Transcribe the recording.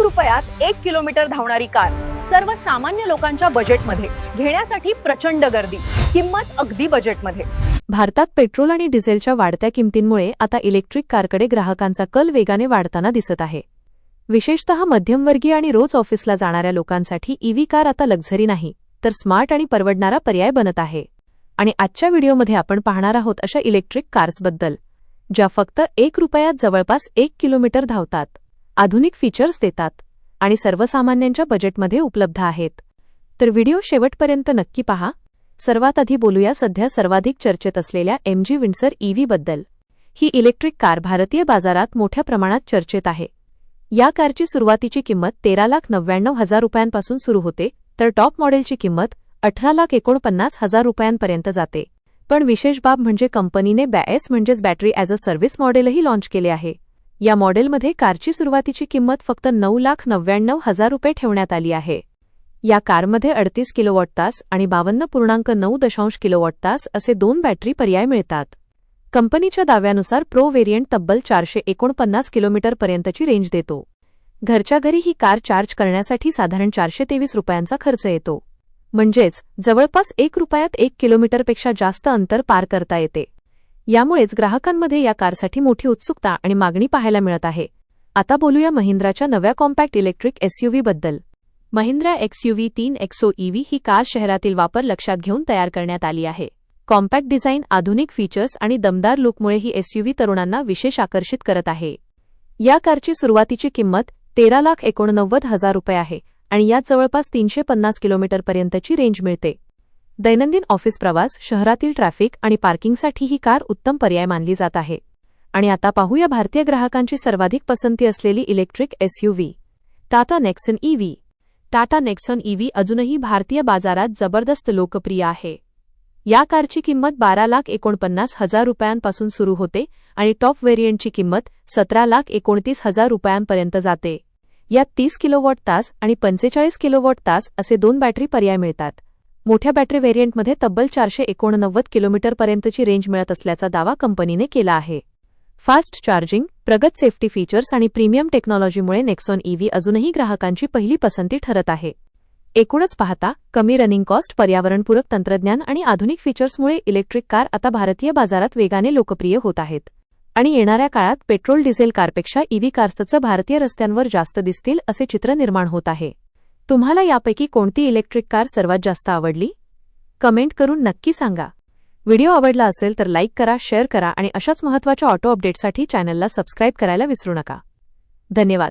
रुपयात 1 किलोमीटर धावणारी कार सर्वसामान्य लोकांच्या बजेटमध्ये घेण्यासाठी प्रचंड गर्दी, किंमत अगदी बजेटमध्ये। भारतात पेट्रोल आणि डिझेलच्या वाढत्या किमतींमुळे आता इलेक्ट्रिक कारकडे ग्राहकांचा कल वेगाने वाढताना दिसत आहे। विशेषतः मध्यमवर्गीय आणि रोज ऑफिसला जाणाऱ्या लोकांसाठी ईव्ही कार आता लक्झरी नाही तर स्मार्ट आणि परवडणारा पर्याय बनत आहे। आणि आजच्या व्हिडिओमध्ये आपण पाहणार आहोत अशा इलेक्ट्रिक कार्सबद्दल ज्या फक्त 1 रुपयात जवळपास 1 किलोमीटर धावतात, आधुनिक फीचर्स देतात आणि सर्वसामान्यांच्या बजेटमध्ये उपलब्ध आहेत। तर व्हिडिओ शेवटपर्यंत नक्की पहा। सर्वात आधी बोलूया सध्या सर्वाधिक चर्चेत असलेल्या MG विंडसर ईव्ही बद्दल। ही इलेक्ट्रिक कार भारतीय बाजारात मोठ्या प्रमाणात चर्चेत आहे। या कारची सुरुवातीची किंमत 13,99,000 रुपयांपासून सुरू होते तर टॉप मॉडेलची किंमत 18,49,000 रुपयांपर्यंत जाते। पण विशेष बाब म्हणजे कंपनीने BAS म्हणजेच बॅटरी ॲज अ सर्व्हिस मॉडेलही लॉन्च केले आहे। या मॉडेलमध्ये कारची सुरुवातीची किंमत फक्त 9,99,000 रुपये ठेवण्यात आली आहे। या कारमध्ये 38 किलोवॉट तास आणि 52.9 किलोवॉट तास असे 2 बॅटरी पर्याय मिळतात। कंपनीच्या दाव्यानुसार प्रो व्हेरियंट तब्बल 449 किलोमीटरपर्यंतची रेंज देतो। घरच्या घरी ही कार चार्ज करण्यासाठी साधारण 423 रुपयांचा खर्च येतो। म्हणजेच जवळपास 1 रुपयात 1 किलोमीटरपेक्षा जास्त अंतर पार करता येते। यामुळेच ग्राहकांमध्ये या कारसाठी मोठी उत्सुकता आणि मागणी पाहायला मिळत आहे। आता बोलूया महिंद्राच्या नव्या कॉम्पॅक्ट इलेक्ट्रिक SUV बद्दल। महिंद्रा XUV 3 एक्सो EV ही कार शहरातील वापर लक्षात घेऊन तयार करण्यात आली आहे। कॉम्पॅक्ट डिझाइन, आधुनिक फीचर्स आणि दमदार लुकमुळे ही SUV तरुणांना विशेष आकर्षित करत आहे। या कारची सुरुवातीची किंमत 13,89,000 रुपये आहे आणि यात जवळपास 350 किलोमीटरपर्यंतची रेंज मिळते। दैनंदिन ऑफिस प्रवास, शहरातील ट्रॅफिक आणि पार्किंगसाठी ही कार उत्तम पर्याय मानली जात आहे। आणि आता पाहूया भारतीय ग्राहकांची सर्वाधिक पसंती असलेली electric SUV Tata Nexon EV। Tata Nexon EV अजूनही भारतीय बाजारात जबरदस्त लोकप्रिय आहे। या कारची किंमत 12,49,000 रुपयांपासून सुरू होते आणि टॉप व्हेरियंटची किंमत 17,29,000 रुपयांपर्यंत जाते। यात 30 किलोवॉट तास आणि 45 किलोवॉट तास असे 2 बॅटरी पर्याय मिळतात। मोठ्या बॅटरी व्हेरियंटमध्ये तब्बल 489 किलोमीटरपर्यंतची रेंज मिळत असल्याचा दावा कंपनीने केला आहे। फास्ट चार्जिंग, प्रगत सेफ्टी फीचर्स आणि प्रीमियम टेक्नॉलॉजीमुळे नेक्सॉन EV अजूनही ग्राहकांची पहिली पसंती ठरत आहे। एकूणच पाहता, कमी रनिंग कॉस्ट, पर्यावरणपूरक तंत्रज्ञान आणि आधुनिक फीचर्समुळे इलेक्ट्रिक कार आता भारतीय बाजारात वेगाने लोकप्रिय होत आहेत। आणि येणाऱ्या काळात पेट्रोल डिझेल कारपेक्षा EV कार्सच भारतीय रस्त्यांवर जास्त दिसतील असे चित्र निर्माण होत आहे। तुम्हाला यापैकी कोणती इलेक्ट्रिक कार सर्वात जास्त आवडली? कमेंट करून नक्की सांगा। व्हिडिओ आवडला असेल तर लाईक करा, शेअर करा आणि अशाच महत्त्वाच्या ऑटो अपडेटसाठी चॅनलला सबस्क्राईब करायला विसरू नका। धन्यवाद।